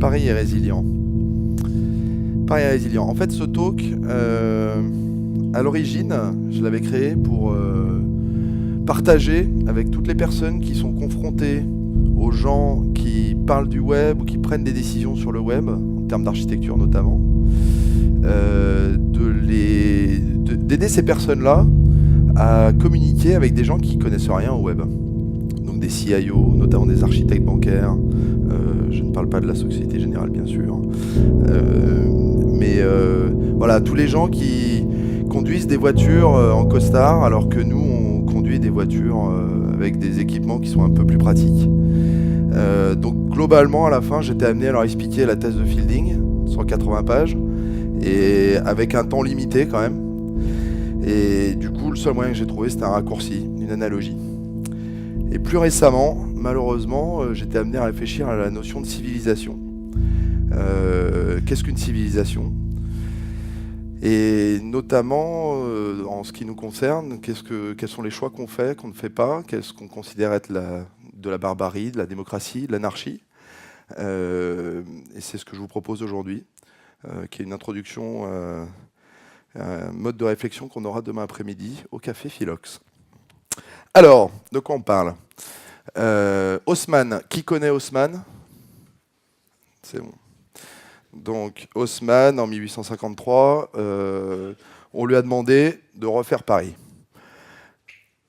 Paris est résilient. Paris est résilient. En fait, ce talk, à l'origine, je l'avais créé pour partager avec toutes les personnes qui sont confrontées aux gens qui parlent du web ou qui prennent des décisions sur le web, en termes d'architecture notamment, d'aider ces personnes-là à communiquer avec des gens qui connaissent rien au web. Donc des CIO, notamment des architectes bancaires, je ne parle pas de la Société Générale bien sûr, mais voilà, tous les gens qui conduisent des voitures en costard alors que nous on conduit des voitures avec des équipements qui sont un peu plus pratiques. Donc globalement à la fin j'étais amené à leur expliquer la thèse de Fielding, 180 pages, et avec un temps limité quand même. Et du coup le seul moyen que j'ai trouvé c'était un raccourci, une analogie. Et plus récemment, malheureusement, j'étais amené à réfléchir à la notion de civilisation. Qu'est-ce qu'une civilisation ? Et notamment, en ce qui nous concerne, quels sont les choix qu'on fait, qu'on ne fait pas, qu'est-ce qu'on considère être de la barbarie, de la démocratie, de l'anarchie. Et c'est ce que je vous propose aujourd'hui, qui est une introduction à un mode de réflexion qu'on aura demain après-midi au Café Philox. Alors, de quoi on parle ? Haussmann, qui connaît Haussmann ? C'est bon. Donc, Haussmann, en 1853, on lui a demandé de refaire Paris.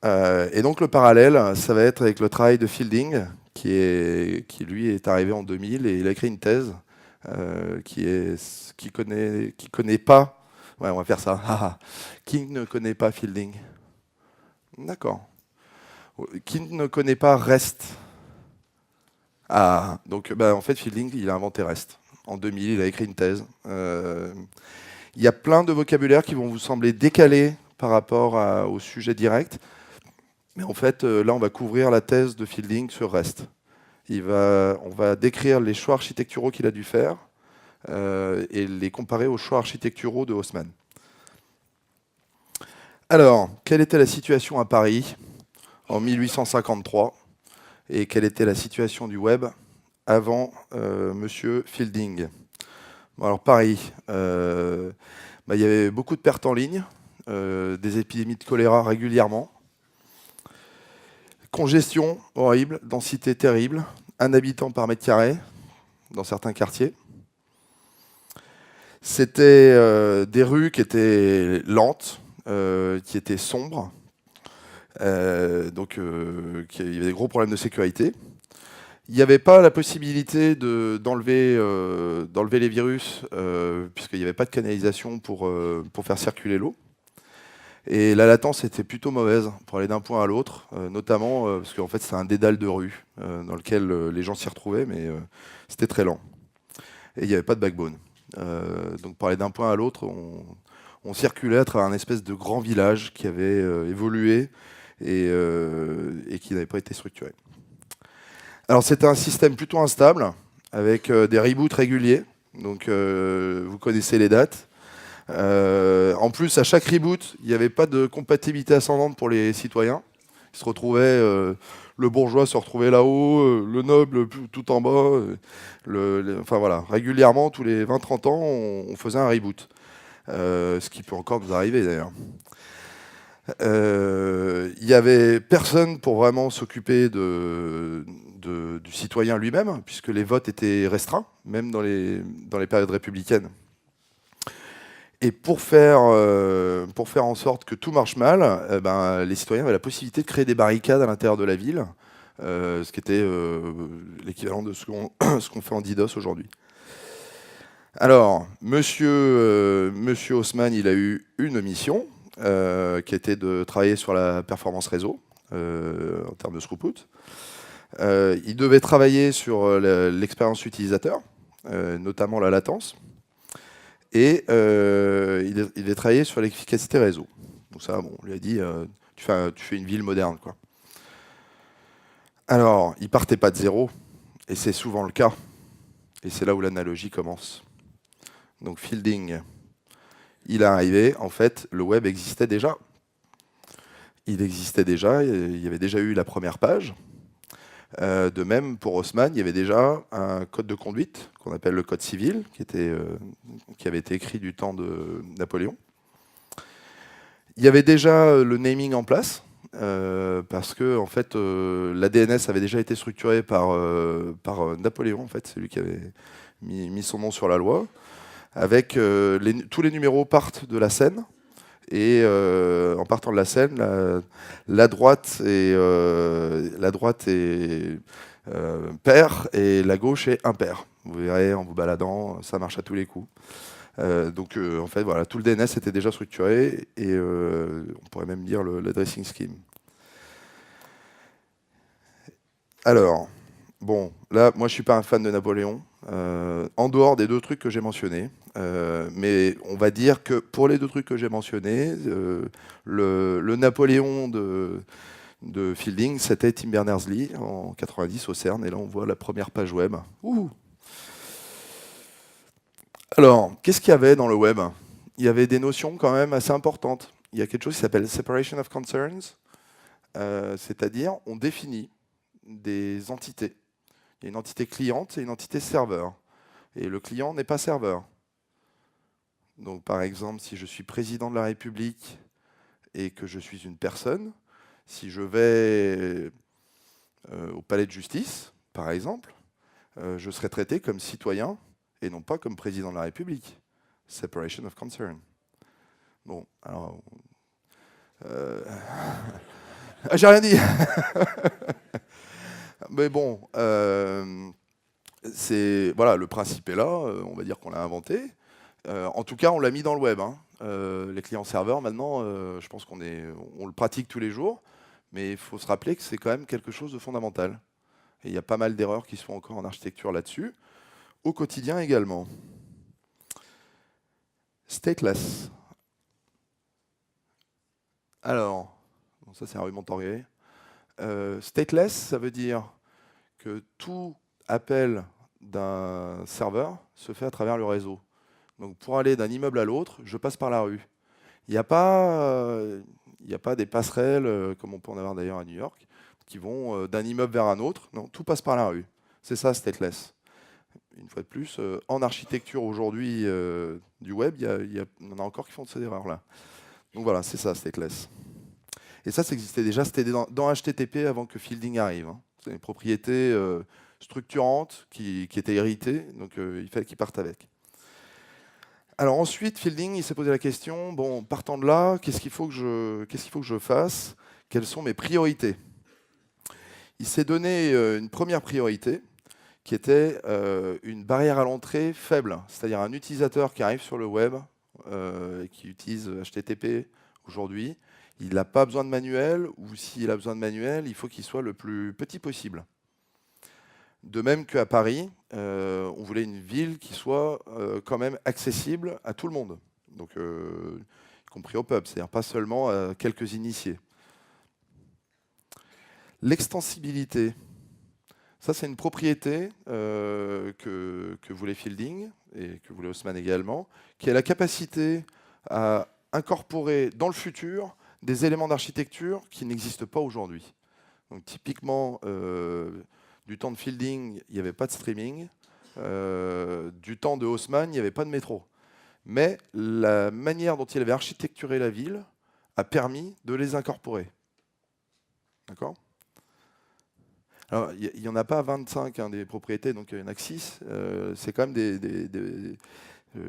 Et donc, le parallèle, ça va être avec le travail de Fielding, qui lui est arrivé en 2000, et il a écrit une thèse qui connaît pas... Ouais, on va faire ça. Qui ne connaît pas Fielding ? D'accord. Qui ne connaît pas REST ? Ah, donc en fait, Fielding, il a inventé REST. En 2000, il a écrit une thèse. Il y a plein de vocabulaires qui vont vous sembler décalés par rapport au sujet direct. Mais en fait, là, on va couvrir la thèse de Fielding sur REST. On va décrire les choix architecturaux qu'il a dû faire et les comparer aux choix architecturaux de Haussmann. Alors, quelle était la situation à Paris en 1853 et quelle était la situation du web avant Monsieur Fielding ? Bon, alors Paris, il y avait beaucoup de pertes en ligne, des épidémies de choléra régulièrement, congestion horrible, densité terrible, 1 habitant par mètre carré dans certains quartiers. C'était des rues qui étaient lentes, qui étaient sombres. Donc il y avait des gros problèmes de sécurité. Il n'y avait pas la possibilité d'enlever les virus, puisqu'il n'y avait pas de canalisation pour faire circuler l'eau. Et la latence était plutôt mauvaise pour aller d'un point à l'autre, notamment parce qu'en fait c'était un dédale de rue dans lequel les gens s'y retrouvaient, mais c'était très lent. Et il n'y avait pas de backbone. Donc pour aller d'un point à l'autre, on circulait à travers un espèce de grand village qui avait évolué et qui n'avait pas été structuré. Alors c'était un système plutôt instable, avec des reboots réguliers, donc vous connaissez les dates. En plus, à chaque reboot, il n'y avait pas de compatibilité ascendante pour les citoyens. Ils se retrouvaient, le bourgeois se retrouvait là-haut, le noble tout en bas. Enfin voilà, régulièrement, tous les 20-30 ans, on faisait un reboot. Ce qui peut encore nous arriver d'ailleurs. Il n'y avait personne pour vraiment s'occuper du citoyen lui-même, puisque les votes étaient restreints, même dans les périodes républicaines. Et pour faire en sorte que tout marche mal, les citoyens avaient la possibilité de créer des barricades à l'intérieur de la ville, ce qui était l'équivalent de ce qu'on fait en DDoS aujourd'hui. Alors, Monsieur Haussmann, il a eu une mission, qui était de travailler sur la performance réseau, en termes de throughput. Il devait travailler sur l'expérience utilisateur, notamment la latence. Et il devait travailler sur l'efficacité réseau. Donc ça, bon, on lui a dit, tu fais une ville moderne, quoi. Alors, il partait pas de zéro, et c'est souvent le cas. Et c'est là où l'analogie commence. Donc Fielding, il est arrivé, en fait, le web existait déjà. Il existait déjà, il y avait déjà eu la première page. De même, pour Haussmann, il y avait déjà un code de conduite qu'on appelle le code civil, qui avait été écrit du temps de Napoléon. Il y avait déjà le naming en place, parce que en fait, la DNS avait déjà été structurée par Napoléon, en fait, c'est lui qui avait mis son nom sur la loi, avec tous les numéros partent de la scène. Et en partant de la scène, la droite est pair et la gauche est impair. Vous verrez en vous baladant, ça marche à tous les coups. Donc en fait, voilà, tout le DNS était déjà structuré et on pourrait même dire l'addressing scheme. Alors, bon, là, moi je suis pas un fan de Napoléon, en dehors des 2 trucs que j'ai mentionnés. Mais on va dire que pour les 2 trucs que j'ai mentionnés, le Napoléon de Fielding, c'était Tim Berners-Lee en 90 au CERN, et là on voit la première page web. Ouh. Alors, qu'est-ce qu'il y avait dans le web? Il y avait des notions quand même assez importantes. Il y a quelque chose qui s'appelle Separation of Concerns, c'est-à-dire on définit des entités. Il y a une entité cliente et une entité serveur. Et le client n'est pas serveur. Donc par exemple, si je suis président de la République et que je suis une personne, si je vais au palais de justice, par exemple, je serai traité comme citoyen et non pas comme président de la République. Separation of concern. Bon, alors... j'ai rien dit. Mais bon, voilà, le principe est là, on va dire qu'on l'a inventé. En tout cas, on l'a mis dans le web. Hein. Les clients serveurs, maintenant, je pense on le pratique tous les jours, mais il faut se rappeler que c'est quand même quelque chose de fondamental. Et il y a pas mal d'erreurs qui se font encore en architecture là-dessus, au quotidien également. Stateless. Alors, bon, ça c'est un argument torré. Stateless, ça veut dire que tout appel d'un serveur se fait à travers le réseau. Donc pour aller d'un immeuble à l'autre, je passe par la rue. Il n'y a pas des passerelles, comme on peut en avoir d'ailleurs à New York, qui vont d'un immeuble vers un autre. Non, tout passe par la rue. C'est ça, stateless. Une fois de plus, en architecture aujourd'hui du web, il y en a encore qui font de ces erreurs-là. Donc voilà, c'est ça, stateless. Et ça existait déjà, c'était dans HTTP avant que Fielding arrive. Hein. C'est une propriété structurante qui était héritée, donc il fallait qu'ils partent avec. Alors ensuite, Fielding, il s'est posé la question, bon, partant de là, qu'est-ce qu'il faut que je fasse? Quelles sont mes priorités? Il s'est donné une première priorité, qui était une barrière à l'entrée faible, c'est-à-dire un utilisateur qui arrive sur le web, et qui utilise HTTP aujourd'hui, il n'a pas besoin de manuel, ou s'il a besoin de manuel, il faut qu'il soit le plus petit possible. De même qu'à Paris, on voulait une ville qui soit quand même accessible à tout le monde, donc, y compris au pub, c'est-à-dire pas seulement à quelques initiés. L'extensibilité, ça c'est une propriété que voulait Fielding et que voulait Haussmann également, qui a la capacité à incorporer dans le futur des éléments d'architecture qui n'existent pas aujourd'hui. Donc typiquement, du temps de Fielding, il n'y avait pas de streaming. Du temps de Haussmann, il n'y avait pas de métro. Mais la manière dont il avait architecturé la ville a permis de les incorporer. D'accord ? Alors, il n'y en a pas 25 hein, des propriétés, donc il y en a que 6. C'est quand même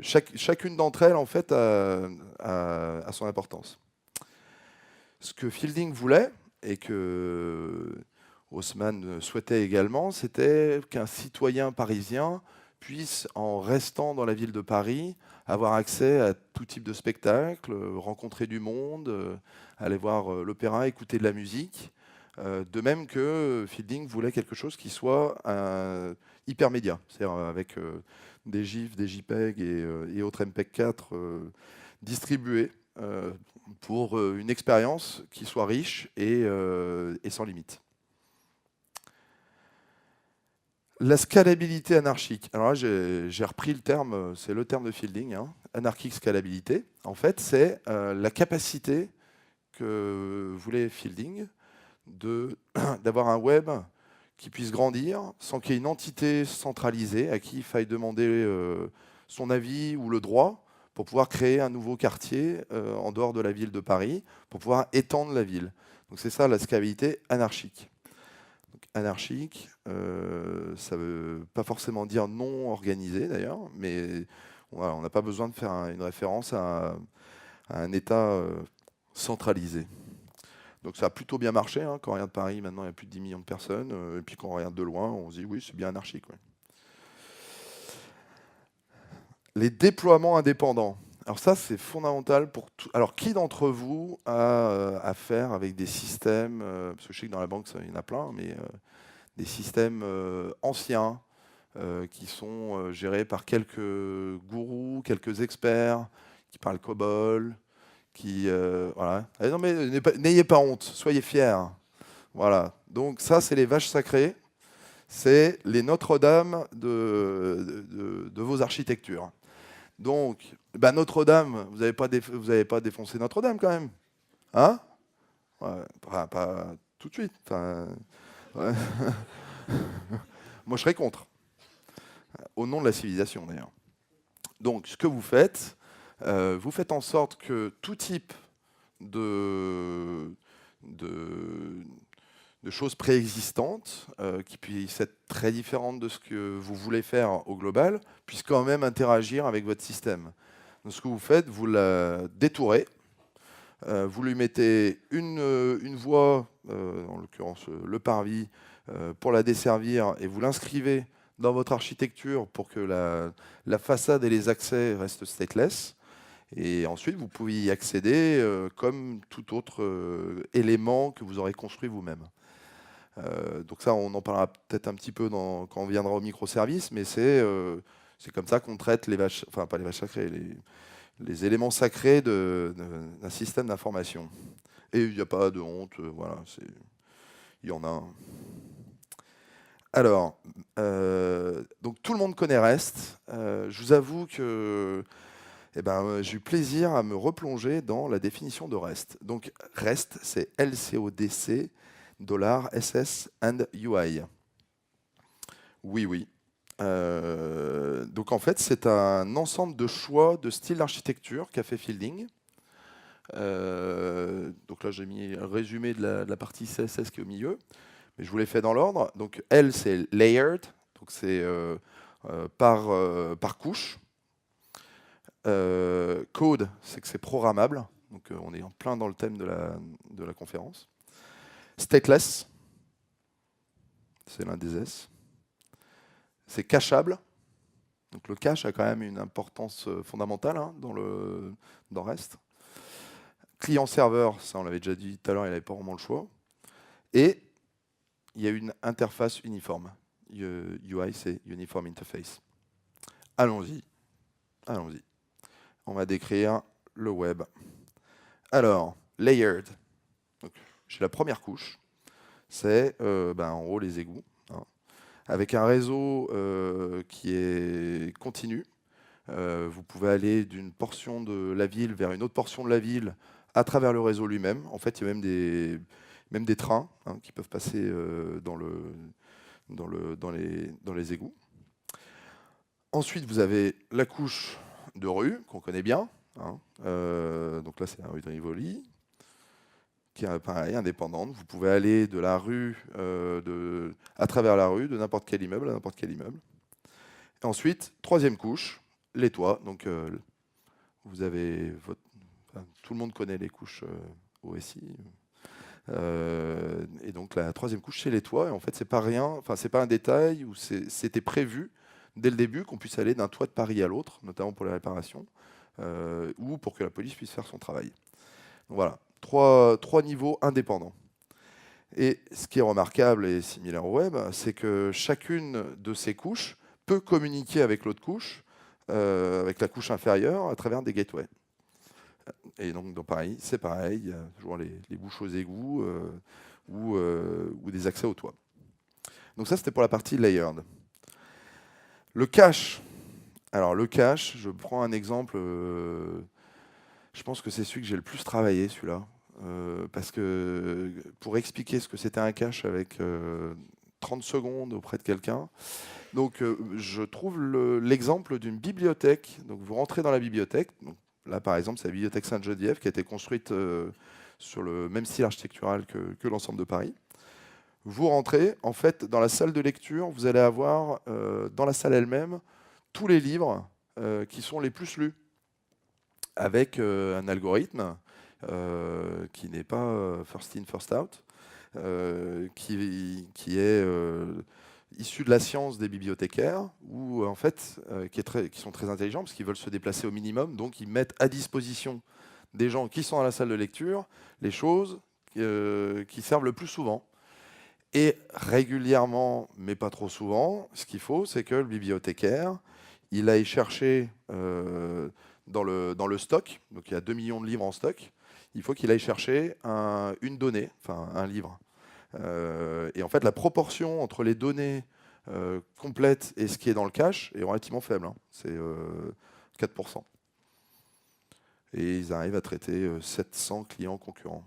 chacune d'entre elles, en fait, a son importance. Ce que Fielding voulait, et que Haussmann souhaitait également, c'était qu'un citoyen parisien puisse, en restant dans la ville de Paris, avoir accès à tout type de spectacle, rencontrer du monde, aller voir l'opéra, écouter de la musique. De même que Fielding voulait quelque chose qui soit hypermédia, c'est-à-dire avec des GIFs, des JPEG et autres MPEG-4 distribués pour une expérience qui soit riche et sans limite. La scalabilité anarchique. Alors là, j'ai repris le terme, c'est le terme de Fielding, hein, anarchic scalabilité. En fait, c'est la capacité que voulait Fielding d'avoir un web qui puisse grandir sans qu'il y ait une entité centralisée à qui il faille demander son avis ou le droit pour pouvoir créer un nouveau quartier en dehors de la ville de Paris, pour pouvoir étendre la ville. Donc c'est ça la scalabilité anarchique. Donc, anarchique, ça ne veut pas forcément dire non organisé d'ailleurs, mais voilà, on n'a pas besoin de faire une référence à un État centralisé. Donc ça a plutôt bien marché. Hein. Quand on regarde Paris, maintenant il y a plus de 10 millions de personnes. Et puis quand on regarde de loin, on se dit oui, c'est bien anarchique. Ouais. Les déploiements indépendants. Alors ça, c'est fondamental pour tout. Alors qui d'entre vous a affaire avec des systèmes, parce que je sais que dans la banque, il y en a plein, mais des systèmes anciens qui sont gérés par quelques gourous, quelques experts qui parlent COBOL, qui voilà. Non mais n'ayez pas honte, soyez fiers. Voilà. Donc ça, c'est les vaches sacrées, c'est les Notre-Dame de vos architectures. Donc, bah Notre-Dame, vous n'avez pas défoncé Notre-Dame quand même, hein? Ouais, pas tout de suite. Enfin, ouais. Moi, je serais contre, au nom de la civilisation d'ailleurs. Donc, ce que vous faites en sorte que tout type de, de, de choses préexistantes, qui puissent être très différentes de ce que vous voulez faire au global, puissent quand même interagir avec votre système. Donc, ce que vous faites, vous la détourez, vous lui mettez une voie, en l'occurrence le parvis, pour la desservir, et vous l'inscrivez dans votre architecture pour que la façade et les accès restent stateless. Et ensuite, vous pouvez y accéder comme tout autre élément que vous aurez construit vous-même. Donc ça, on en parlera peut-être un petit peu quand on viendra au microservice, mais c'est comme ça qu'on traite les vaches, enfin pas les vaches sacrées, les éléments sacrés d'un système d'information. Et il n'y a pas de honte, voilà, il y en a un. Alors, donc tout le monde connaît REST. Je vous avoue que j'ai eu plaisir à me replonger dans la définition de REST. Donc REST, c'est LCODC, $SS and UI. Oui, oui. Donc en fait, c'est un ensemble de choix de style d'architecture qu'a fait Fielding. Donc là, j'ai mis un résumé de la partie CSS qui est au milieu, mais je vous l'ai fait dans l'ordre. Donc L, c'est layered, donc c'est par couche. Code, c'est que c'est programmable, donc on est en plein dans le thème de la conférence. Stateless, c'est l'un des S. C'est cacheable. Donc le cache a quand même une importance fondamentale hein, dans REST. Client-serveur, ça on l'avait déjà dit tout à l'heure, il n'avait pas vraiment le choix. Et il y a une interface uniforme. UI, c'est Uniform Interface. Allons-y. Allons-y. On va décrire le web. Alors, layered. J'ai la première couche. C'est en haut les égouts. Hein, avec un réseau qui est continu. Vous pouvez aller d'une portion de la ville vers une autre portion de la ville à travers le réseau lui-même. En fait, il y a même des trains hein, qui peuvent passer dans les égouts. Ensuite, vous avez la couche de rue, qu'on connaît bien. Hein. Donc là, c'est la rue de Rivoli, qui est pareil, indépendante. Vous pouvez aller de la rue, à travers la rue, de n'importe quel immeuble à n'importe quel immeuble. Et ensuite, troisième couche, les toits. Donc, vous avez tout le monde connaît les couches OSI. Et donc, la troisième couche, c'est les toits. Et en fait, c'est pas rien. Enfin, c'est pas un détail. C'était prévu dès le début qu'on puisse aller d'un toit de Paris à l'autre, notamment pour les réparations, ou pour que la police puisse faire son travail. Donc, voilà, trois niveaux indépendants. Et ce qui est remarquable et similaire au web, c'est que chacune de ces couches peut communiquer avec l'autre couche, avec la couche inférieure, à travers des gateways. Et donc, dans Paris, c'est pareil, il y a toujours les bouches aux égouts ou des accès au toit. Donc ça, c'était pour la partie layered. Le cache. Alors, le cache, je prends un exemple, je pense que c'est celui que j'ai le plus travaillé, celui-là. Parce que pour expliquer ce que c'était un cache avec 30 secondes auprès de quelqu'un. Donc, je trouve l'exemple d'une bibliothèque. Donc, vous rentrez dans la bibliothèque. Donc, là, par exemple, c'est la bibliothèque Sainte-Geneviève qui a été construite sur le même style architectural que l'ensemble de Paris. Vous rentrez, en fait, dans la salle de lecture, vous allez avoir, dans la salle elle-même, tous les livres qui sont les plus lus, avec un algorithme qui n'est pas first in, first out, qui est issus de la science des bibliothécaires, ou en fait, qui sont très intelligents parce qu'ils veulent se déplacer au minimum, donc ils mettent à disposition des gens qui sont dans la salle de lecture les choses qui servent le plus souvent. Et régulièrement, mais pas trop souvent, ce qu'il faut, c'est que le bibliothécaire, il aille chercher dans le stock, donc il y a 2 millions de livres en stock, il faut qu'il aille chercher une donnée, enfin un livre. Et en fait, la proportion entre les données complètes et ce qui est dans le cache est relativement faible. Hein. C'est 4%. Et ils arrivent à traiter 700 clients concurrents.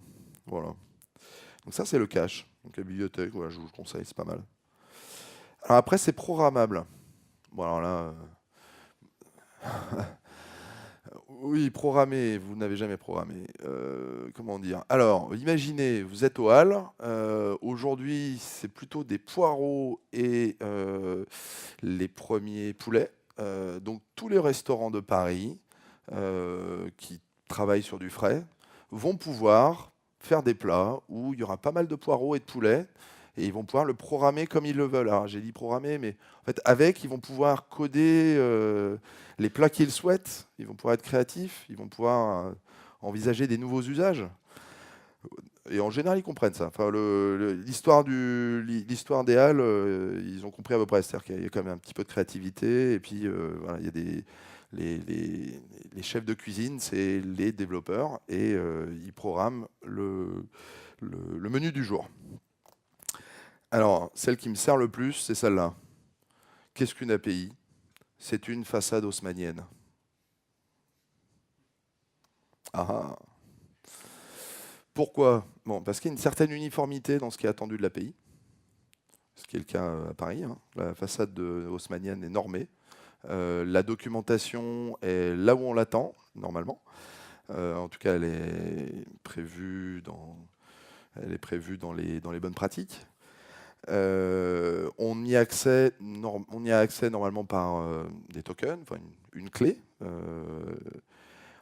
Voilà. Donc ça, c'est le cache. Donc la bibliothèque, voilà, je vous le conseille, c'est pas mal. Alors après, c'est programmable. Bon, alors là... Oui, programmer, vous n'avez jamais programmé. Comment dire? Alors, imaginez, vous êtes au hall. Aujourd'hui, c'est plutôt des poireaux et les premiers poulets. Donc, tous les restaurants de Paris qui travaillent sur du frais vont pouvoir faire des plats où il y aura pas mal de poireaux et de poulets. Et ils vont pouvoir le programmer comme ils le veulent. Alors, j'ai dit programmer, mais en fait, avec, ils vont pouvoir coder les plats qu'ils souhaitent. Ils vont pouvoir être créatifs. Ils vont pouvoir envisager des nouveaux usages. Et en général, ils comprennent ça. Enfin, l'histoire des halles, ils ont compris à peu près. C'est-à-dire qu'il y a quand même un petit peu de créativité. Et puis, voilà, il y a les chefs de cuisine, c'est les développeurs. Et ils programment le menu du jour. Alors, celle qui me sert le plus, c'est celle-là. Qu'est-ce qu'une API? C'est une façade haussmannienne. Ah ah. Pourquoi? Bon, parce qu'il y a une certaine uniformité dans ce qui est attendu de l'API, ce qui est le cas à Paris. Hein. La façade haussmannienne est normée. La documentation est là où on l'attend, normalement. En tout cas, elle est prévue dans les bonnes pratiques. On y a accès normalement par des tokens, enfin une clé.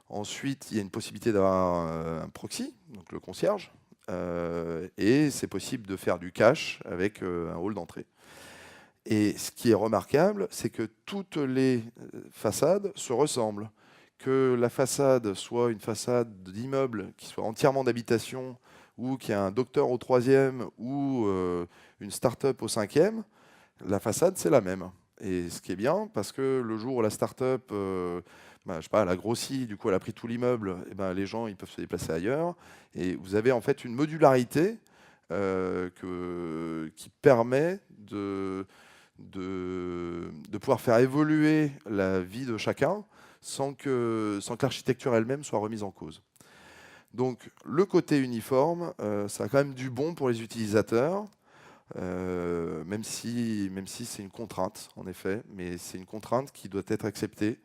Ensuite, il y a une possibilité d'avoir un proxy, donc le concierge, et c'est possible de faire du cache avec un hall d'entrée. Et ce qui est remarquable, c'est que toutes les façades se ressemblent. Que la façade soit une façade d'immeuble qui soit entièrement d'habitation, ou qu'il y a un docteur au 3e, ou une start-up au 5e, la façade, c'est la même. Et ce qui est bien, parce que le jour où la start-up, je sais pas, elle a grossi, du coup elle a pris tout l'immeuble, et ben, les gens ils peuvent se déplacer ailleurs. Et vous avez en fait une modularité qui permet de pouvoir faire évoluer la vie de chacun sans que l'architecture elle-même soit remise en cause. Donc le côté uniforme, ça a quand même du bon pour les utilisateurs, même si c'est une contrainte, en effet, mais c'est une contrainte qui doit être acceptée.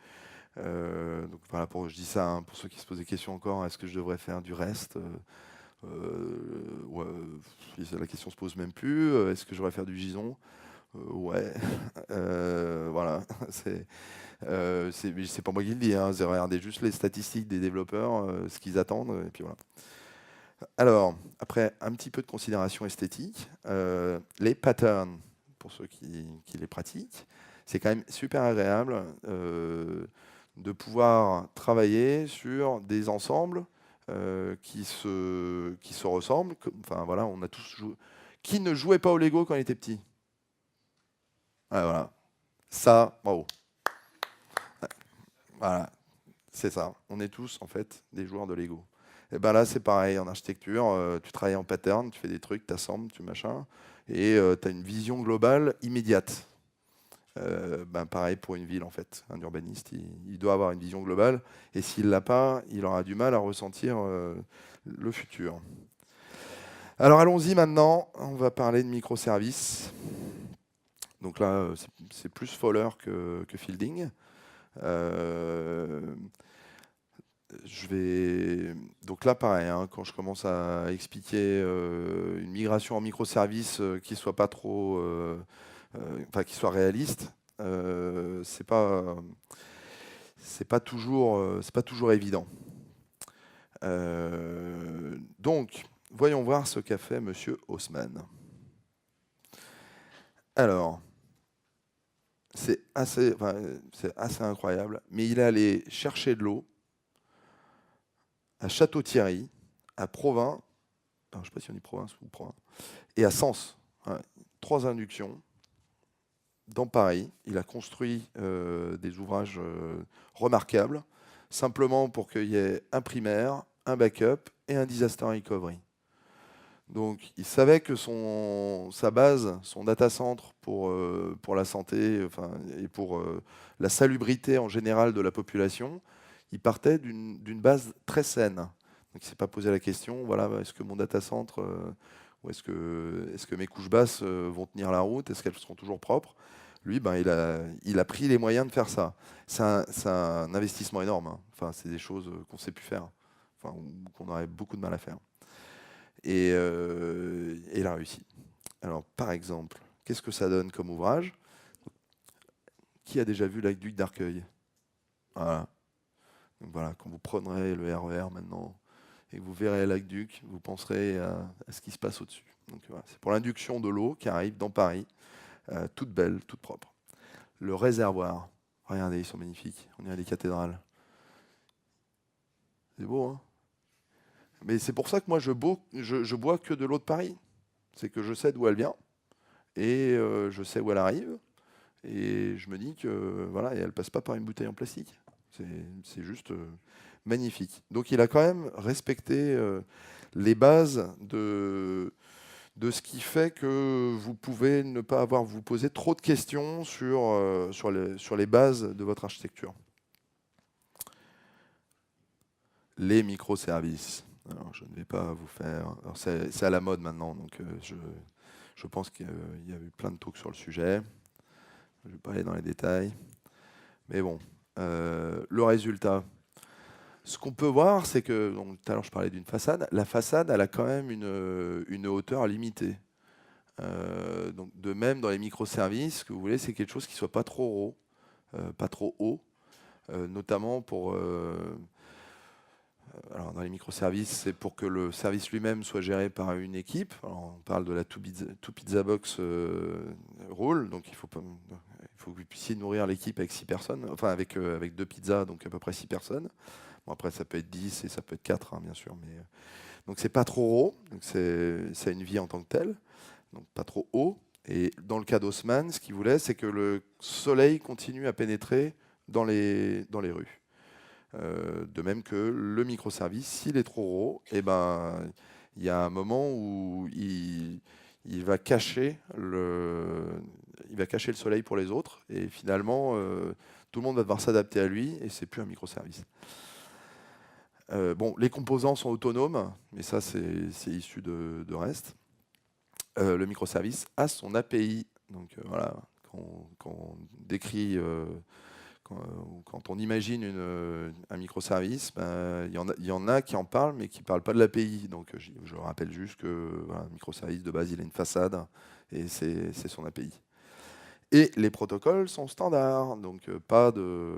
Donc voilà, je dis ça hein, pour ceux qui se posent des questions encore, est-ce que je devrais faire du reste ouais, la question se pose même plus. Est-ce que je devrais faire du gison? Ouais, voilà, c'est pas moi qui le dis, hein. Regardez juste les statistiques des développeurs, ce qu'ils attendent, et puis voilà. Alors, après un petit peu de considération esthétique, les patterns, pour ceux qui les pratiquent, c'est quand même super agréable de pouvoir travailler sur des ensembles qui se ressemblent. Enfin voilà, on a tous joué. Qui ne jouait pas au Lego quand il était petit? Ouais, voilà. Ça, bravo. Voilà, c'est ça. On est tous, en fait, des joueurs de Lego. Et ben là, c'est pareil. En architecture, tu travailles en pattern, tu fais des trucs, tu assembles, tu machin, et tu as une vision globale immédiate. Ben pareil pour une ville, en fait. Un urbaniste, il doit avoir une vision globale, et s'il l'a pas, il aura du mal à ressentir le futur. Alors allons-y maintenant, on va parler de microservices. Donc là, c'est plus Fowler que Fielding. Euh, Donc là, pareil, hein, quand je commence à expliquer une migration en microservices qui soit pas trop, enfin qui soit réaliste, c'est pas toujours évident. Donc, voyons voir ce qu'a fait Monsieur Haussmann. Alors, c'est assez incroyable, mais il est allé chercher de l'eau à Château-Thierry, à Provins, je ne sais pas si on dit province ou Provins, et à Sens. Ouais, 3 inductions dans Paris. Il a construit des ouvrages remarquables, simplement pour qu'il y ait un primaire, un backup et un disaster recovery. Donc, il savait que sa base, son data center pour la santé et pour la salubrité en général de la population, il partait d'une base très saine. Donc, il ne s'est pas posé la question, voilà, est-ce que mon data center ou est-ce que mes couches basses vont tenir la route? Est-ce qu'elles seront toujours propres? Lui, ben, il a pris les moyens de faire ça. C'est un investissement énorme, hein. Enfin, c'est des choses qu'on ne sait plus faire, enfin, ou qu'on aurait beaucoup de mal à faire. Et il a réussi. Alors, par exemple, qu'est-ce que ça donne comme ouvrage? Qui a déjà vu l'aqueduc d'Arcueil? Voilà. Donc voilà, quand vous prendrez le RER maintenant et que vous verrez l'aqueduc, vous penserez à ce qui se passe au-dessus. Donc voilà, c'est pour l'induction de l'eau qui arrive dans Paris, toute belle, toute propre. Le réservoir, regardez, ils sont magnifiques. On dirait des cathédrales. C'est beau, hein? Mais c'est pour ça que moi, je bois que de l'eau de Paris. C'est que je sais d'où elle vient et je sais où elle arrive. Et je me dis que voilà, et elle passe pas par une bouteille en plastique. C'est juste magnifique. Donc il a quand même respecté les bases de ce qui fait que vous pouvez ne pas avoir vous poser trop de questions sur les bases de votre architecture. Les microservices. Alors, je ne vais pas vous faire. C'est à la mode maintenant, donc je pense qu'il y a eu plein de talks sur le sujet. Je ne vais pas aller dans les détails. Mais bon, le résultat. Ce qu'on peut voir, c'est que, donc, tout à l'heure je parlais d'une façade, la façade, elle a quand même une hauteur limitée. Donc, de même, dans les microservices, ce que vous voulez, c'est quelque chose qui ne soit pas trop haut, pas trop haut, notamment pour. Alors, dans les microservices, c'est pour que le service lui-même soit géré par une équipe. Alors, on parle de la Two Pizza Box rule, donc il faut que vous puissiez nourrir l'équipe avec 6 personnes, enfin avec 2 pizzas, donc à peu près 6 personnes. Bon, après, ça peut être 10 et ça peut être 4, hein, bien sûr. Donc, c'est pas trop haut, donc ça a une vie en tant que telle, donc pas trop haut. Et dans le cas d'Haussmann, ce qu'il voulait, c'est que le soleil continue à pénétrer dans les rues. De même que le microservice, s'il est trop haut, eh ben, il y a un moment où il va cacher le soleil pour les autres, et finalement, tout le monde va devoir s'adapter à lui, et c'est plus un microservice. Bon, les composants sont autonomes, mais ça, c'est issu de REST. Le microservice a son API, donc voilà, quand on décrit quand on imagine un microservice, ben, il y en a qui en parlent, mais qui ne parlent pas de l'API. Donc je rappelle juste que voilà, un microservice, de base, il a une façade, et c'est son API. Et les protocoles sont standards, donc pas de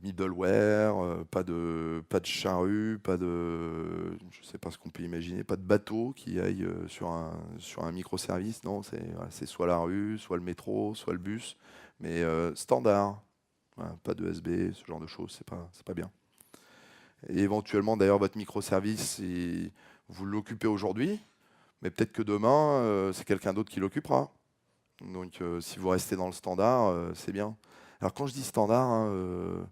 middleware, pas de charrue, pas de, je ne sais pas ce qu'on peut imaginer, pas de bateau qui aille sur un microservice. Non, c'est soit la rue, soit le métro, soit le bus, mais standard. Voilà, pas de USB, ce genre de choses, c'est pas bien. Et éventuellement, d'ailleurs, votre microservice, vous l'occupez aujourd'hui, mais peut-être que demain, c'est quelqu'un d'autre qui l'occupera. Donc, si vous restez dans le standard, c'est bien. Alors, quand je dis standard, hein,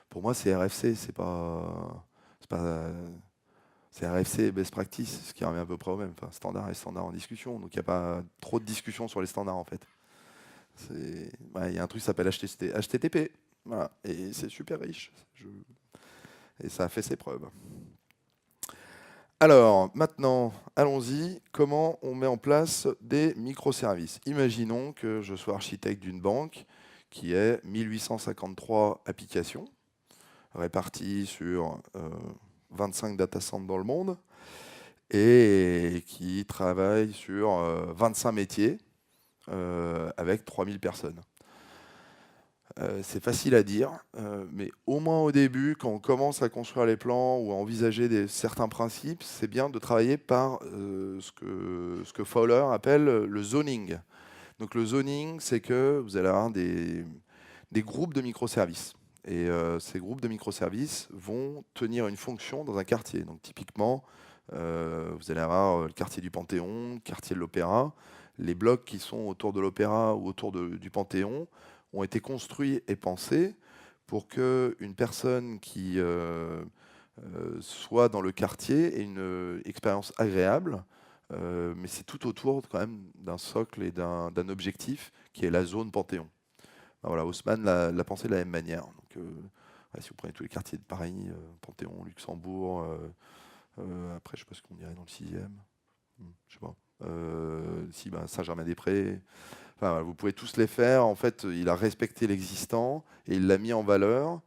pour moi, c'est RFC, c'est RFC best practice, ce qui revient à peu près au même. Enfin, standard et standard en discussion, donc il n'y a pas trop de discussion sur les standards en fait. Il y a un truc qui s'appelle HTTP, voilà, et c'est super riche. Et ça a fait ses preuves. Alors, maintenant, allons-y. Comment on met en place des microservices? Imaginons que je sois architecte d'une banque qui ait 1853 applications réparties sur 25 data centers dans le monde et qui travaille sur 25 métiers avec 3000 personnes. C'est facile à dire, mais au moins au début, quand on commence à construire les plans ou à envisager certains principes, c'est bien de travailler par ce que Fowler appelle le zoning. Donc le zoning, c'est que vous allez avoir des groupes de microservices. Et ces groupes de microservices vont tenir une fonction dans un quartier. Donc typiquement, vous allez avoir le quartier du Panthéon, le quartier de l'Opéra. Les blocs qui sont autour de l'Opéra ou autour du Panthéon ont été construits et pensés pour qu'une personne qui soit dans le quartier ait une expérience agréable, mais c'est tout autour quand même d'un socle et d'un objectif qui est la zone Panthéon. Ben voilà, Haussmann l'a pensé de la même manière. Donc, ouais, si vous prenez tous les quartiers de Paris, Panthéon, Luxembourg, après je sais pas ce qu'on dirait dans le 6e, je sais pas. Si, ben, Saint-Germain-des-Prés. Enfin, voilà, vous pouvez tous les faire. En fait, il a respecté l'existant et il l'a mis en valeur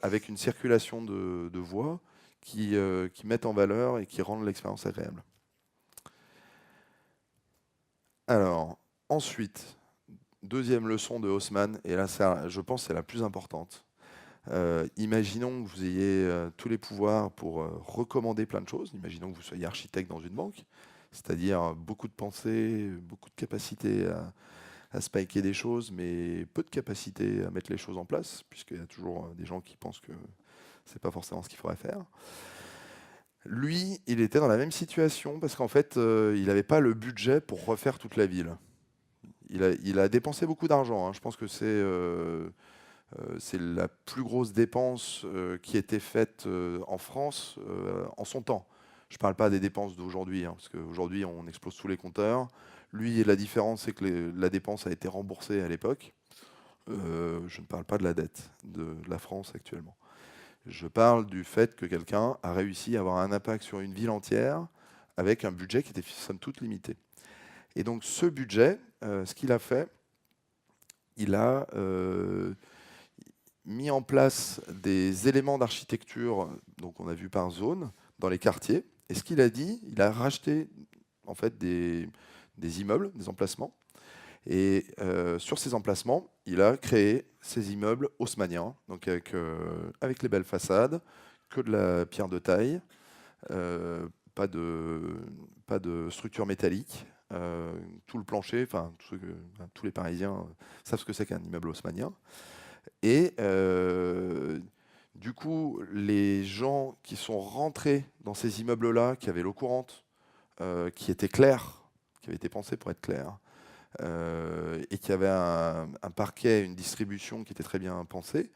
avec une circulation de voix qui mettent en valeur et qui rendent l'expérience agréable. Alors, ensuite, deuxième leçon de Haussmann, et là, je pense que c'est la plus importante. Imaginons que vous ayez tous les pouvoirs pour recommander plein de choses. Imaginons que vous soyez architecte dans une banque, c'est-à-dire beaucoup de pensées, beaucoup de capacité à spiker des choses, mais peu de capacité à mettre les choses en place, puisqu'il y a toujours des gens qui pensent que c'est pas forcément ce qu'il faudrait faire. Lui, il était dans la même situation parce qu'en fait, il n'avait pas le budget pour refaire toute la ville. Il a dépensé beaucoup d'argent, hein. Je pense que c'est la plus grosse dépense qui a été faite en France en son temps. Je ne parle pas des dépenses d'aujourd'hui, hein, parce qu'aujourd'hui, on explose tous les compteurs. Lui, la différence, c'est que la dépense a été remboursée à l'époque. Je ne parle pas de la dette de la France actuellement. Je parle du fait que quelqu'un a réussi à avoir un impact sur une ville entière avec un budget qui était somme toute limité. Et donc ce budget, ce qu'il a fait, il a mis en place des éléments d'architecture, donc on a vu par zone, dans les quartiers. Et ce qu'il a dit, il a racheté en fait des immeubles, des emplacements. Et sur ces emplacements, il a créé ces immeubles haussmanniens, donc avec les belles façades, que de la pierre de taille, euh, pas de structure métallique. Tout le plancher, enfin tous les Parisiens savent ce que c'est qu'un immeuble haussmannien. Et du coup, les gens qui sont rentrés dans ces immeubles-là, qui avaient l'eau courante, qui étaient clairs, qui avaient été pensés pour être clairs, et qui avaient un parquet, une distribution qui était très bien pensée,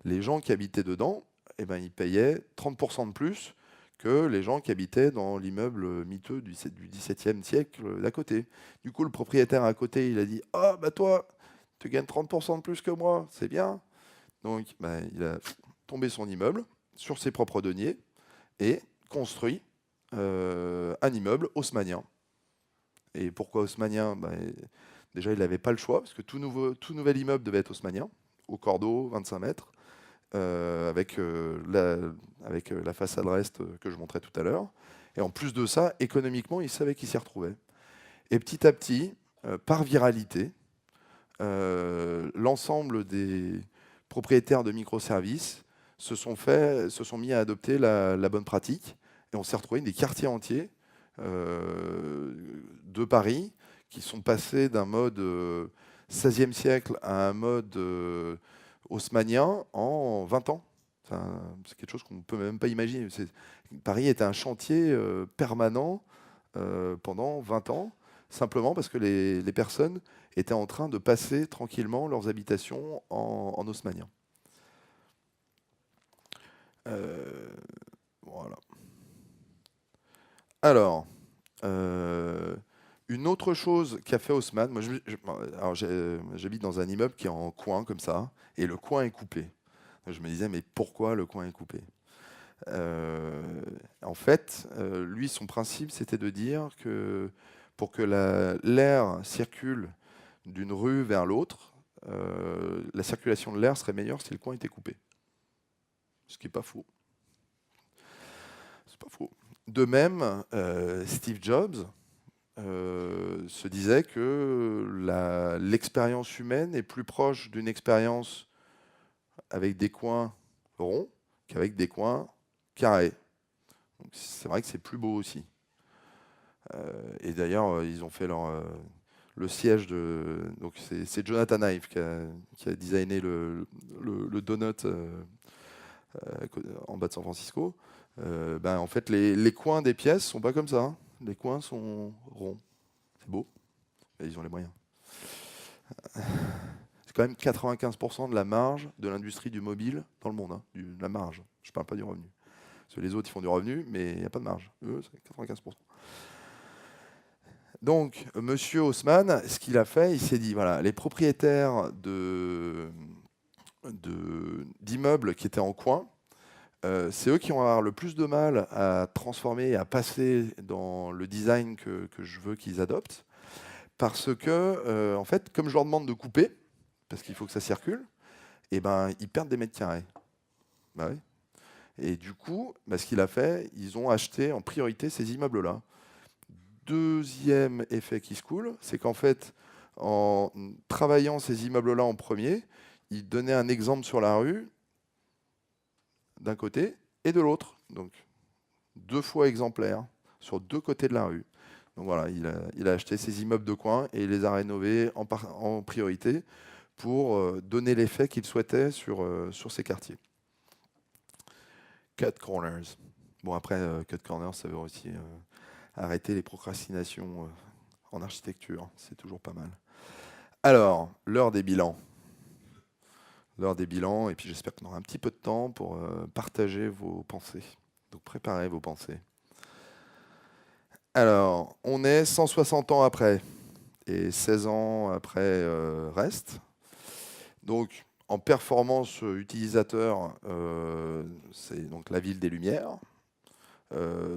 les gens qui habitaient dedans, eh ben, ils payaient 30% de plus que les gens qui habitaient dans l'immeuble miteux du XVIIe siècle d'à côté. Du coup, le propriétaire à côté, il a dit « Ah, bah toi, tu gagnes 30% de plus que moi, c'est bien ». Donc, bah, il a tombé son immeuble sur ses propres deniers et construit un immeuble haussmannien. Et pourquoi haussmannien? Bah, déjà, il n'avait pas le choix, parce que tout nouvel immeuble devait être haussmannien, au cordeau, 25 mètres, avec la façade reste que je montrais tout à l'heure. Et en plus de ça, économiquement, il savait qu'il s'y retrouvait. Et petit à petit, par viralité, l'ensemble des propriétaires de microservices se sont mis à adopter la bonne pratique. Et on s'est retrouvé des quartiers entiers de Paris qui sont passés d'un mode XVIe siècle à un mode haussmannien en 20 ans. Enfin, c'est quelque chose qu'on ne peut même pas imaginer. Paris était un chantier permanent pendant 20 ans, simplement parce que les personnes étaient en train de passer tranquillement leurs habitations en haussmannien. Voilà. Alors, une autre chose qu'a fait Haussmann, moi alors j'habite dans un immeuble qui est en coin comme ça, et le coin est coupé. Je me disais, mais pourquoi le coin est coupé? En fait, lui, son principe, c'était de dire que pour que l'air circule d'une rue vers l'autre, la circulation de l'air serait meilleure si le coin était coupé. Ce qui n'est pas faux. C'est pas faux. De même, Steve Jobs se disait que l'expérience humaine est plus proche d'une expérience avec des coins ronds qu'avec des coins carrés. C'est vrai que c'est plus beau aussi. Et d'ailleurs, ils ont fait le siège de. Donc c'est Jonathan Ive qui a designé le donut en bas de San Francisco. En fait, les coins des pièces sont pas comme ça, hein. Les coins sont ronds. C'est beau. Et ils ont les moyens. C'est quand même 95% de la marge de l'industrie du mobile dans le monde. Hein, la marge. Je ne parle pas du revenu. Parce que les autres, ils font du revenu, mais il n'y a pas de marge. Eux, c'est 95%. Donc, Monsieur Haussmann, ce qu'il a fait, il s'est dit, voilà, les propriétaires d'immeubles qui étaient en coin, c'est eux qui vont avoir le plus de mal à transformer et à passer dans le design que je veux qu'ils adoptent. Parce que, en fait, comme je leur demande de couper, parce qu'il faut que ça circule, et ils perdent des mètres carrés. Bah oui. Et du coup, ce qu'il a fait, ils ont acheté en priorité ces immeubles-là. Deuxième effet qui se coule, c'est qu'en fait, en travaillant ces immeubles-là en premier, il donnait un exemple sur la rue, d'un côté, et de l'autre. Donc, 2 fois exemplaire, sur 2 côtés de la rue. Donc voilà, il a acheté ces immeubles de coin et il les a rénovés en priorité pour donner l'effet qu'il souhaitait sur ces quartiers. Cut corners. Bon, après, cut corners, ça veut aussi arrêter les procrastinations en architecture. C'est toujours pas mal. Alors, l'heure des bilans. L'heure des bilans, et puis j'espère qu'on aura un petit peu de temps pour partager vos pensées. Donc préparez vos pensées. Alors, on est 160 ans après, et 16 ans après reste. Donc, en performance utilisateur, c'est donc la ville des Lumières.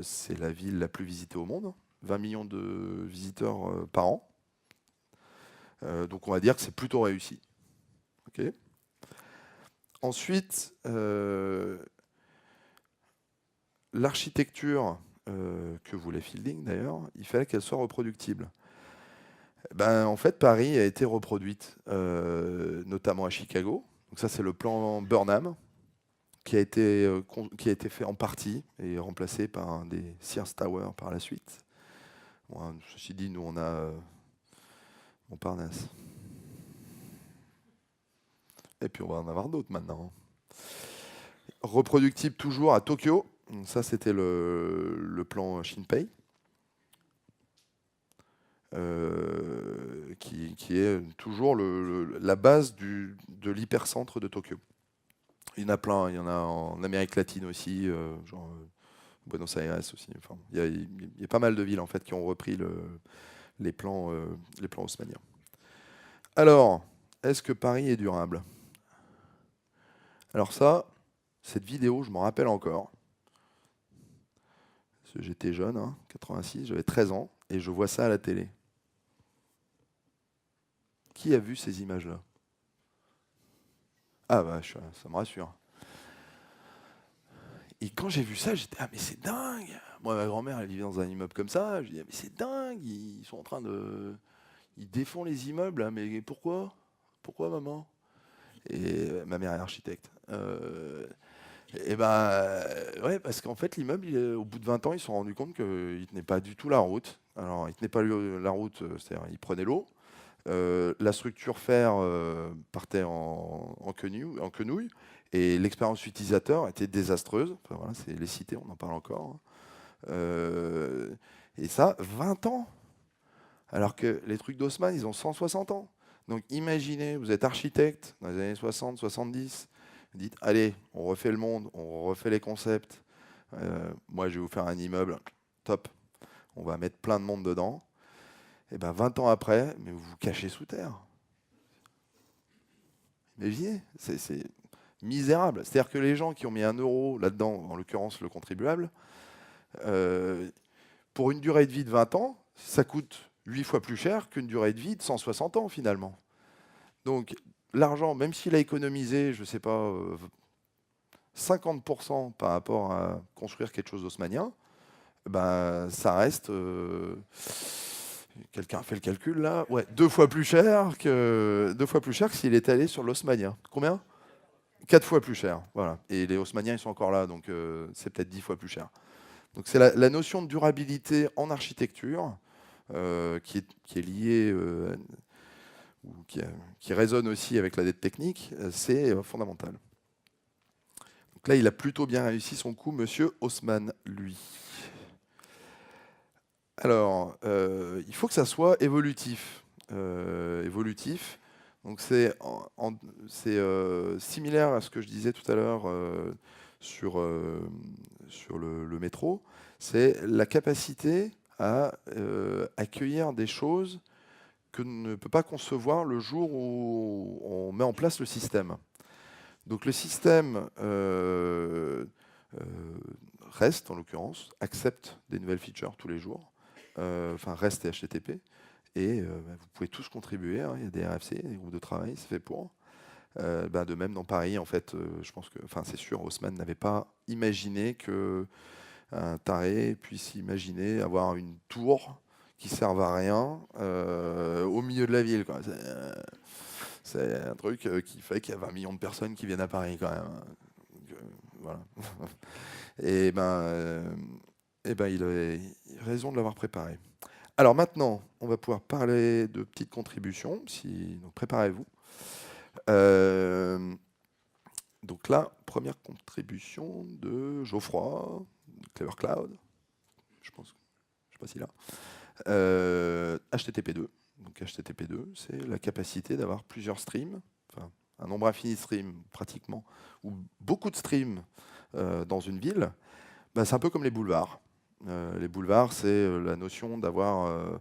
C'est la ville la plus visitée au monde, 20 millions de visiteurs par an. Donc on va dire que c'est plutôt réussi. Okay. Ensuite, l'architecture que voulait Fielding d'ailleurs, il fallait qu'elle soit reproductible. En fait, Paris a été reproduite, notamment à Chicago. Donc ça, c'est le plan Burnham, qui a été fait en partie et remplacé par un des Sears Tower par la suite. Bon, ceci dit, nous, on a Montparnasse. Et puis, on va en avoir d'autres maintenant. Reproductible toujours à Tokyo. Donc ça, c'était le plan Shinpei. Qui est toujours la base de l'hypercentre de Tokyo. Il y en a plein, il y en a en Amérique latine aussi, genre Buenos Aires aussi. Enfin, il y a pas mal de villes en fait qui ont repris les plans haussmanniens. Alors, est-ce que Paris est durable? Alors ça, cette vidéo, je m'en rappelle encore. Parce que j'étais jeune, hein, 86, j'avais 13 ans, et je vois ça à la télé. Qui a vu ces images-là? Ah bah, ça me rassure. Et quand j'ai vu ça, j'étais, ah mais c'est dingue! Moi, ma grand-mère, elle vivait dans un immeuble comme ça. Je dis, ah, mais c'est dingue! Ils sont en train de... Ils défont les immeubles, hein, mais pourquoi? Pourquoi, maman? Et ma mère est architecte. Ouais, parce qu'en fait, l'immeuble, au bout de 20 ans, ils se sont rendus compte qu'il ne tenait pas du tout la route. Alors, il ne tenait pas la route, c'est-à-dire il prenait l'eau. La structure fer partait en quenouille et l'expérience utilisateur était désastreuse. Enfin, voilà, c'est les cités, on en parle encore. Et ça, 20 ans. Alors que les trucs d'Haussmann, ils ont 160 ans. Donc imaginez, vous êtes architecte dans les années 60, 70, vous dites, allez, on refait le monde, on refait les concepts. Moi, je vais vous faire un immeuble, top. On va mettre plein de monde dedans. Et 20 ans après, mais vous vous cachez sous terre. Imaginez, misérable. C'est-à-dire que les gens qui ont mis 1 € là-dedans, en l'occurrence le contribuable, pour une durée de vie de 20 ans, ça coûte 8 fois plus cher qu'une durée de vie de 160 ans finalement. Donc l'argent, même s'il a économisé, je ne sais pas, 50% par rapport à construire quelque chose d'haussmannien, ben, ça reste... quelqu'un a fait le calcul là? Ouais, 2 fois plus cher que s'il était allé sur l'haussmannien. Combien? 4 fois plus cher, voilà. Et les haussmanniens, ils sont encore là, donc c'est peut-être 10 fois plus cher. Donc c'est la notion de durabilité en architecture qui est liée, ou qui résonne aussi avec la dette technique, c'est fondamental. Donc là, il a plutôt bien réussi son coup, monsieur Haussmann, lui. Alors, il faut que ça soit évolutif. Évolutif. Donc c'est similaire à ce que je disais tout à l'heure sur le métro. C'est la capacité à accueillir des choses que ne peut pas concevoir le jour où on met en place le système. Donc le système REST, en l'occurrence, accepte des nouvelles features tous les jours. Enfin, REST et HTTP. Et vous pouvez tous contribuer, hein, il y a des RFC, des groupes de travail, c'est fait pour. De même dans Paris, en fait, je pense que, enfin c'est sûr, Haussmann n'avait pas imaginé que un taré puisse imaginer avoir une tour qui serve à rien au milieu de la ville, quoi. C'est un truc qui fait qu'il y a 20 millions de personnes qui viennent à Paris quand même. Donc, voilà. Et il avait raison de l'avoir préparé. Alors maintenant, on va pouvoir parler de petites contributions, donc préparez-vous. Donc là, première contribution de Geoffroy, de Clever Cloud, je pense, je sais pas s'il a. HTTP2. Donc HTTP2, c'est la capacité d'avoir plusieurs streams, enfin un nombre infini de streams pratiquement, ou beaucoup de streams dans une ville. C'est un peu comme les boulevards. Les boulevards, c'est la notion d'avoir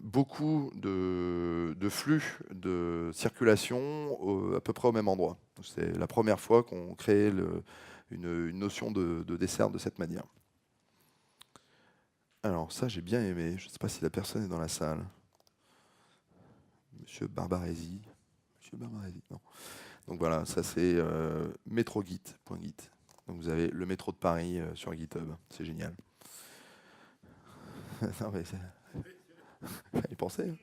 beaucoup de flux de circulation à peu près au même endroit. C'est la première fois qu'on crée une notion de dessert de cette manière. Alors ça, j'ai bien aimé. Je ne sais pas si la personne est dans la salle. Monsieur Barbaresi. Monsieur Barbaresi, non. Donc voilà, ça c'est metrogit.git. Donc vous avez le métro de Paris sur GitHub. C'est génial. Non, mais fallait y penser. Hein.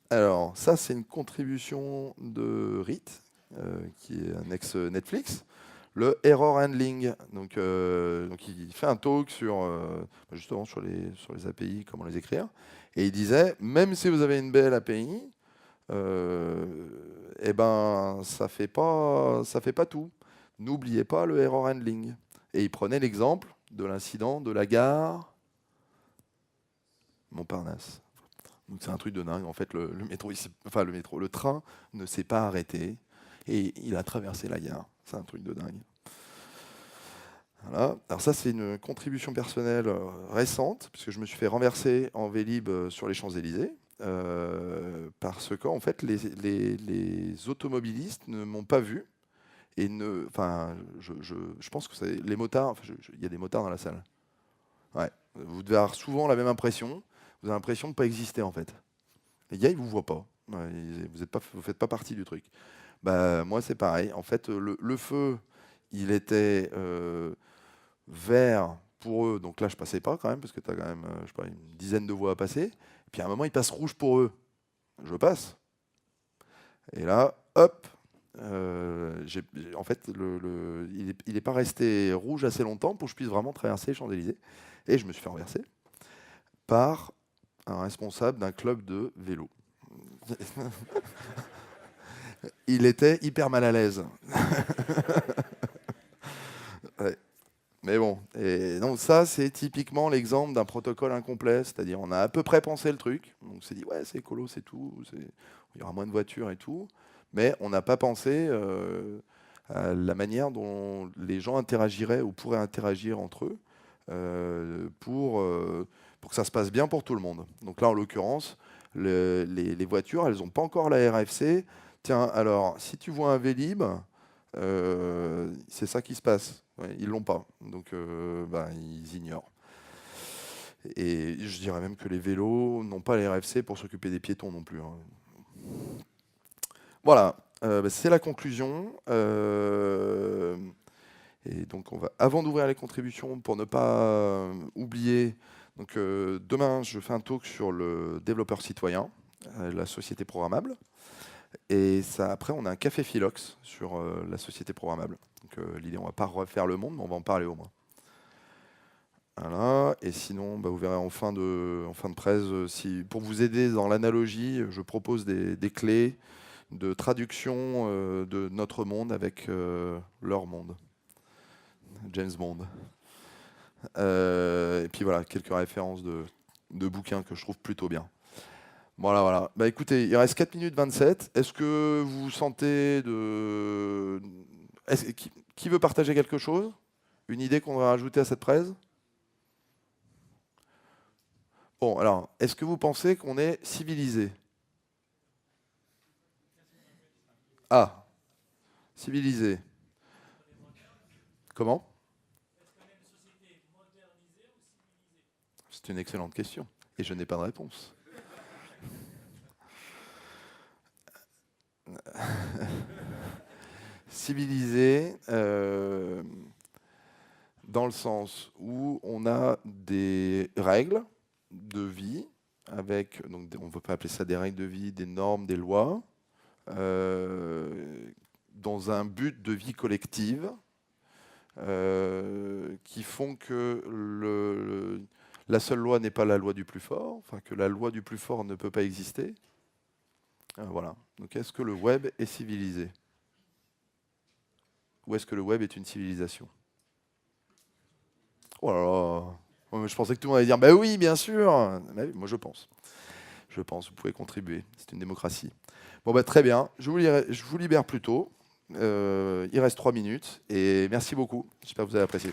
Alors, ça, c'est une contribution de RIT, qui est un ex-Netflix. Le error handling. Donc, il fait un talk sur, justement sur les API, comment les écrire. Et il disait, même si vous avez une belle API, ça fait pas tout. N'oubliez pas le error handling. Et il prenait l'exemple de l'incident de la gare Montparnasse. Donc c'est un truc de dingue. En fait, le train ne s'est pas arrêté et il a traversé la gare. C'est un truc de dingue. Voilà. Alors ça, c'est une contribution personnelle récente, puisque je me suis fait renverser en Vélib sur les Champs-Élysées, parce qu'en fait, les automobilistes ne m'ont pas vu. Et je pense que les motards, il y a des motards dans la salle. Ouais. Vous devez avoir souvent la même impression. Vous avez l'impression de ne pas exister, en fait. Les gars, ils vous voient pas. Ouais, vous faites pas partie du truc. Moi, c'est pareil. En fait, le feu, il était vert pour eux. Donc là, je passais pas quand même, parce que tu as quand même, je sais pas, une dizaine de voies à passer. Et puis à un moment, il passe rouge pour eux. Je passe. Et là, hop. En fait, il n'est pas resté rouge assez longtemps pour que je puisse vraiment traverser les Champs-Élysées. Et je me suis fait renverser par un responsable d'un club de vélo. Il était hyper mal à l'aise. Ouais. Mais bon, et donc ça, c'est typiquement l'exemple d'un protocole incomplet, c'est-à-dire on a à peu près pensé le truc, on s'est dit ouais c'est écolo, c'est tout, il y aura moins de voitures et tout, mais on n'a pas pensé à la manière dont les gens interagiraient ou pourraient interagir entre eux pour que ça se passe bien pour tout le monde. Donc là, en l'occurrence, les voitures, elles n'ont pas encore la RFC, Tiens, alors, si tu vois un Vélib, c'est ça qui se passe. Ouais, ils l'ont pas, donc ils ignorent. Et je dirais même que les vélos n'ont pas les RFC pour s'occuper des piétons non plus, hein. Voilà, c'est la conclusion. Et donc, avant d'ouvrir les contributions, pour ne pas oublier, donc, demain, je fais un talk sur le développeur citoyen, la société programmable. Et ça, après, on a un café Philox sur la société programmable. Donc, l'idée, on ne va pas refaire le monde, mais on va en parler au moins. Voilà. Et sinon, vous verrez en fin de presse, pour vous aider dans l'analogie, je propose des clés de traduction de notre monde avec leur monde. James Bond. Et puis voilà, quelques références de bouquins que je trouve plutôt bien. Voilà. Écoutez, il reste 4 minutes 27. Est-ce que vous sentez de... Qui veut partager quelque chose? Une idée qu'on va rajouter à cette presse? Bon, alors, est-ce que vous pensez qu'on est civilisé? Ah, civilisé. Comment? C'est une excellente question. Et je n'ai pas de réponse. Civilisé, dans le sens où on a des règles de vie, avec, donc on ne peut pas appeler ça des règles de vie, des normes, des lois, dans un but de vie collective, qui font que la seule loi n'est pas la loi du plus fort, enfin que la loi du plus fort ne peut pas exister. Voilà. Donc est-ce que le web est civilisé? Ou est-ce que le web est une civilisation? Oh là là. Ouais, je pensais que tout le monde allait dire bah oui, bien sûr. Mais oui, moi je pense. Je pense, vous pouvez contribuer. C'est une démocratie. Bon très bien. Je vous libère plus tôt. Il reste 3 minutes et merci beaucoup. J'espère que vous avez apprécié.